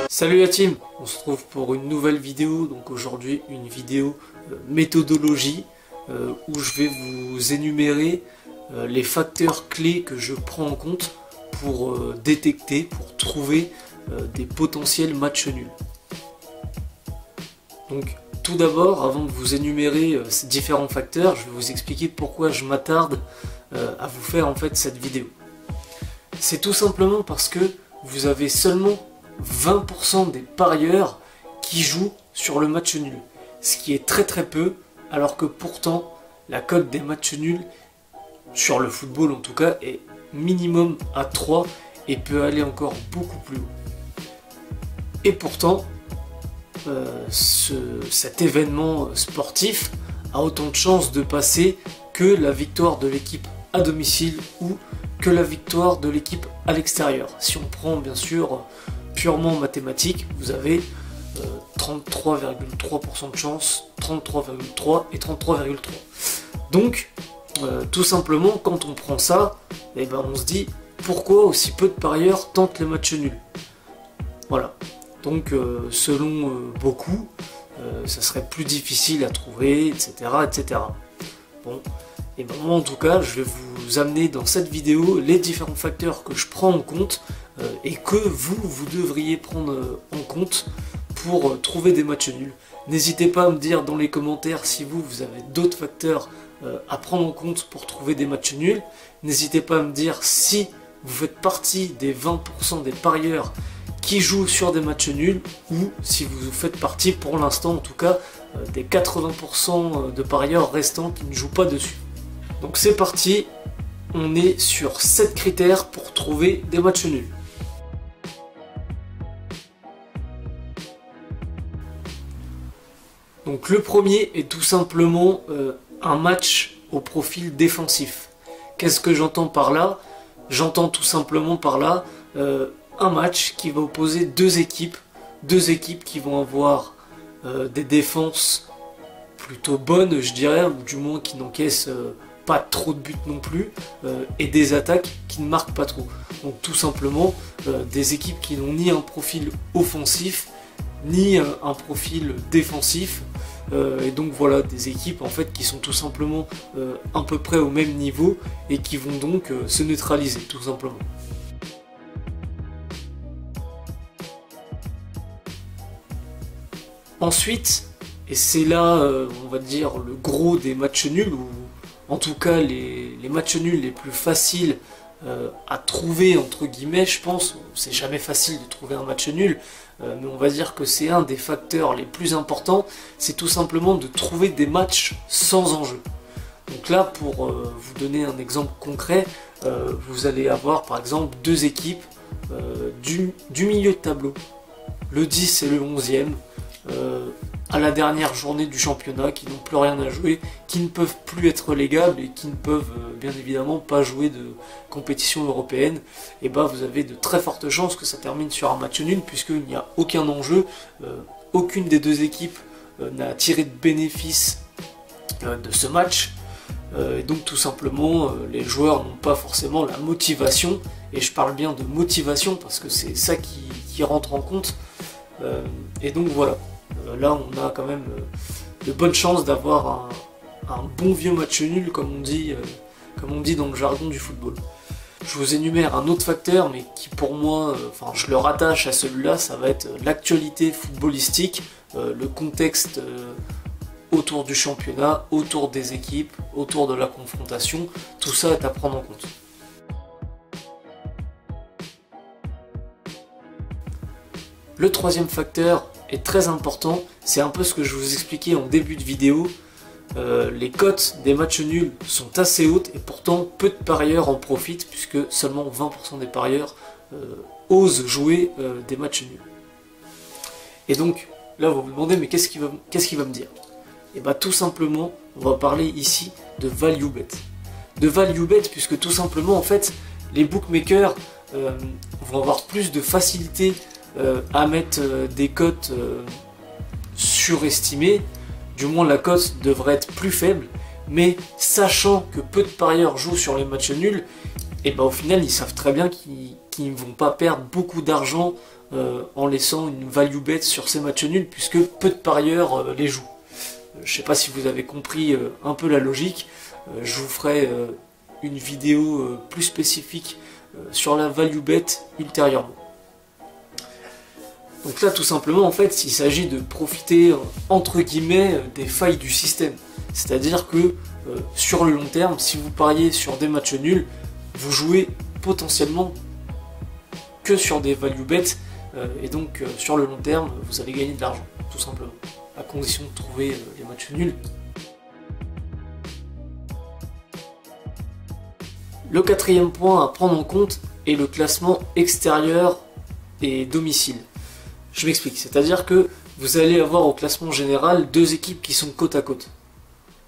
Salut la team, on se retrouve pour une nouvelle vidéo. Donc aujourd'hui une vidéo méthodologie où je vais vous énumérer les facteurs clés que je prends en compte pour détecter, pour trouver des potentiels matchs nuls. Donc tout d'abord, avant de vous énumérer ces différents facteurs, je vais vous expliquer pourquoi je m'attarde à vous faire en fait cette vidéo. C'est tout simplement parce que vous avez seulement 20% des parieurs qui jouent sur le match nul, ce qui est très peu, alors que pourtant la cote des matchs nuls sur le football en tout cas est minimum à 3 et peut aller encore beaucoup plus haut. Et pourtant cet événement sportif a autant de chances de passer que la victoire de l'équipe à domicile ou que la victoire de l'équipe à l'extérieur. Si on prend bien sûr purement mathématique, vous avez 33,3% de chance, 33,3 et 33,3. Donc, tout simplement, quand on prend ça, eh ben, on se dit pourquoi aussi peu de parieurs tentent les matchs nuls. Voilà. Donc, selon beaucoup, ça serait plus difficile à trouver, etc., etc. Bon. Et ben moi en tout cas, je vais vous amener dans cette vidéo les différents facteurs que je prends en compte et que vous devriez prendre en compte pour trouver des matchs nuls. N'hésitez pas à me dire dans les commentaires si vous avez d'autres facteurs à prendre en compte pour trouver des matchs nuls. N'hésitez pas à me dire si vous faites partie des 20% des parieurs qui jouent sur des matchs nuls ou si vous faites partie pour l'instant en tout cas des 80% de parieurs restants qui ne jouent pas dessus. Donc c'est parti, on est sur 7 critères pour trouver des matchs nuls. Donc le premier est tout simplement un match au profil défensif. Qu'est-ce que j'entends par là? J'entends tout simplement par là un match qui va opposer deux équipes qui vont avoir des défenses plutôt bonnes, je dirais, ou du moins qui n'encaissent pas trop de buts non plus, et des attaques qui ne marquent pas trop. Donc tout simplement des équipes qui n'ont ni un profil offensif ni un profil défensif, et donc voilà, des équipes en fait qui sont tout simplement à peu près au même niveau et qui vont donc se neutraliser tout simplement. Ensuite, et c'est là on va dire le gros des matchs nuls, ou en tout cas les matchs nuls les plus faciles à trouver entre guillemets, je pense. C'est jamais facile de trouver un match nul, mais on va dire que c'est un des facteurs les plus importants, c'est tout simplement de trouver des matchs sans enjeu. Donc là, pour vous donner un exemple concret, vous allez avoir par exemple deux équipes du milieu de tableau, le 10 et le 11e, à la dernière journée du championnat, qui n'ont plus rien à jouer, qui ne peuvent plus être légables et qui ne peuvent bien évidemment pas jouer de compétition européenne, et bah vous avez de très fortes chances que ça termine sur un match nul, puisqu'il n'y a aucun enjeu, aucune des deux équipes n'a tiré de bénéfice de ce match, et donc tout simplement les joueurs n'ont pas forcément la motivation, et je parle bien de motivation parce que c'est ça qui rentre en compte, et donc voilà. Là on a quand même de bonnes chances d'avoir un bon vieux match nul, comme on dit dans le jargon du football. Je vous énumère un autre facteur, mais qui pour moi, enfin je le rattache à celui-là, ça va être l'actualité footballistique, le contexte autour du championnat, autour des équipes, autour de la confrontation, tout ça est à prendre en compte. Le troisième facteur est très important, c'est un peu ce que je vous expliquais en début de vidéo. Les cotes des matchs nuls sont assez hautes et pourtant peu de parieurs en profitent, puisque seulement 20% des parieurs osent jouer des matchs nuls. Et donc là vous vous demandez, mais qu'est-ce qu'il va me dire? Et bah tout simplement, on va parler ici de value bet. De value bet, puisque tout simplement en fait les bookmakers vont avoir plus de facilité à mettre des cotes surestimées, du moins la cote devrait être plus faible, mais sachant que peu de parieurs jouent sur les matchs nuls, et ben au final ils savent très bien qu'ils ne vont pas perdre beaucoup d'argent en laissant une value bet sur ces matchs nuls, puisque peu de parieurs les jouent. Je ne sais pas si vous avez compris un peu la logique. Je vous ferai une vidéo plus spécifique sur la value bet ultérieurement. Donc là, tout simplement, en fait, il s'agit de profiter, entre guillemets, des failles du système. C'est-à-dire que sur le long terme, si vous pariez sur des matchs nuls, vous jouez potentiellement que sur des value bets, et donc sur le long terme, vous allez gagner de l'argent, tout simplement, à condition de trouver les matchs nuls. Le quatrième point à prendre en compte est le classement extérieur et domicile. Je m'explique, c'est-à-dire que vous allez avoir au classement général deux équipes qui sont côte à côte.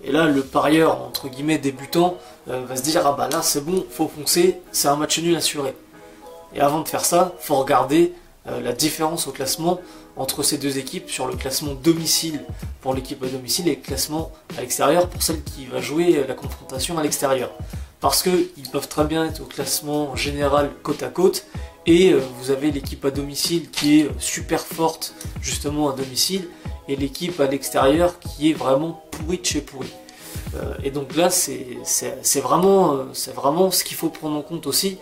Et là, le parieur, entre guillemets, débutant, va se dire « Ah bah là, c'est bon, faut foncer, c'est un match nul assuré ». Et avant de faire ça, il faut regarder la différence au classement entre ces deux équipes sur le classement domicile pour l'équipe à domicile et le classement à l'extérieur pour celle qui va jouer la confrontation à l'extérieur. Parce qu'ils peuvent très bien être au classement général côte à côte et vous avez l'équipe à domicile qui est super forte justement à domicile et l'équipe à l'extérieur qui est vraiment pourrie de chez pourri. Et donc là c'est vraiment ce qu'il faut prendre en compte aussi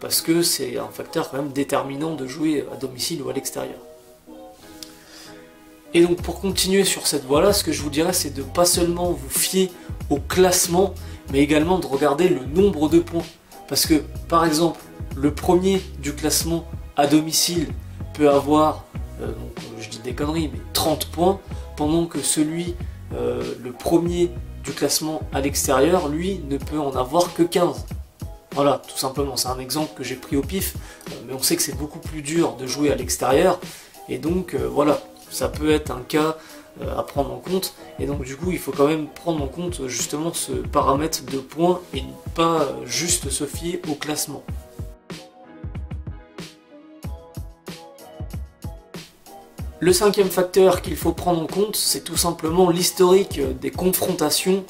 parce que c'est un facteur quand même déterminant de jouer à domicile ou à l'extérieur. Et donc pour continuer sur cette voie-là, ce que je vous dirais c'est de pas seulement vous fier au classement, mais également de regarder le nombre de points. Parce que par exemple, le premier du classement à domicile peut avoir, donc, je dis des conneries, mais 30 points, pendant que celui, le premier du classement à l'extérieur, lui, ne peut en avoir que 15. Voilà, tout simplement, c'est un exemple que j'ai pris au pif, mais on sait que c'est beaucoup plus dur de jouer à l'extérieur, et donc voilà, ça peut être un cas à prendre en compte, et donc du coup il faut quand même prendre en compte justement ce paramètre de points et ne pas juste se fier au classement. Le cinquième facteur qu'il faut prendre en compte, c'est tout simplement l'historique des confrontations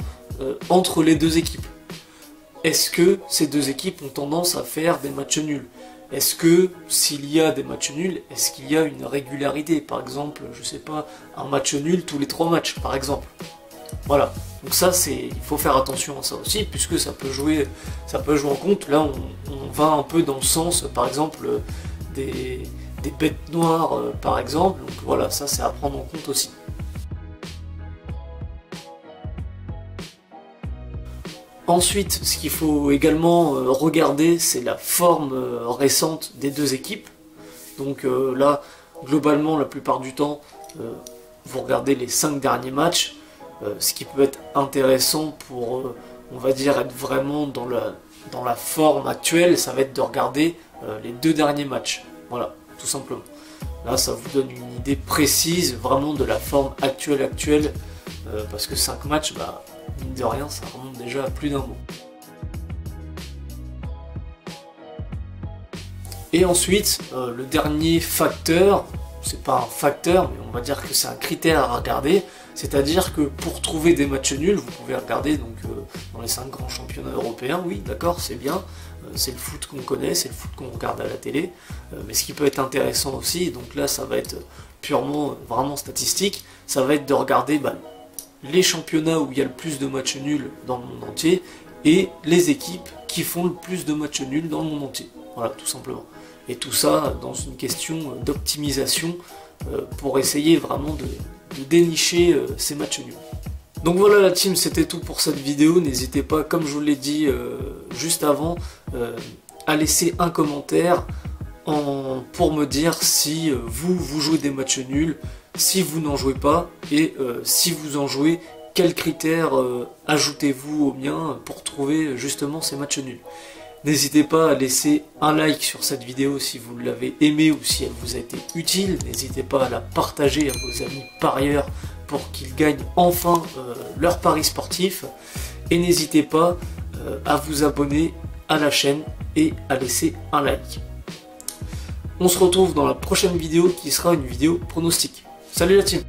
entre les deux équipes. Est-ce que ces deux équipes ont tendance à faire des matchs nuls? Est-ce que s'il y a des matchs nuls, est-ce qu'il y a une régularité? Par exemple, je sais pas, un match nul tous les 3 matchs, par exemple. Voilà. Donc ça, il faut faire attention à ça aussi, puisque ça peut jouer en compte. Là, on va un peu dans le sens, par exemple, des bêtes noires, par exemple. Donc voilà, ça c'est à prendre en compte aussi. Ensuite, ce qu'il faut également regarder, c'est la forme récente des deux équipes. Donc là, globalement, la plupart du temps, vous regardez les 5 derniers matchs, ce qui peut être intéressant pour, on va dire, être vraiment dans la forme actuelle, ça va être de regarder les 2 derniers matchs. Voilà, tout simplement. Là, ça vous donne une idée précise, vraiment de la forme actuelle, parce que 5 matchs, bah, mine de rien, ça remonte déjà à plus d'un mois. Et ensuite, le dernier facteur, c'est pas un facteur, mais on va dire que c'est un critère à regarder, c'est-à-dire que pour trouver des matchs nuls, vous pouvez regarder donc, dans les 5 grands championnats européens, oui, d'accord, c'est bien, c'est le foot qu'on connaît, c'est le foot qu'on regarde à la télé, mais ce qui peut être intéressant aussi, donc là ça va être purement, vraiment statistique, ça va être de regarder les championnats où il y a le plus de matchs nuls dans le monde entier et les équipes qui font le plus de matchs nuls dans le monde entier. Voilà, tout simplement. Et tout ça dans une question d'optimisation pour essayer vraiment de dénicher ces matchs nuls. Donc voilà la team, c'était tout pour cette vidéo. N'hésitez pas, comme je vous l'ai dit juste avant, à laisser un commentaire pour me dire si vous jouez des matchs nuls, si vous n'en jouez pas, et si vous en jouez, quels critères ajoutez-vous au mien pour trouver justement ces matchs nuls. N'hésitez pas à laisser un like sur cette vidéo si vous l'avez aimée ou si elle vous a été utile. N'hésitez pas à la partager à vos amis parieurs pour qu'ils gagnent enfin leur pari sportif. Et n'hésitez pas à vous abonner à la chaîne et à laisser un like. On se retrouve dans la prochaine vidéo qui sera une vidéo pronostic. Salut la team!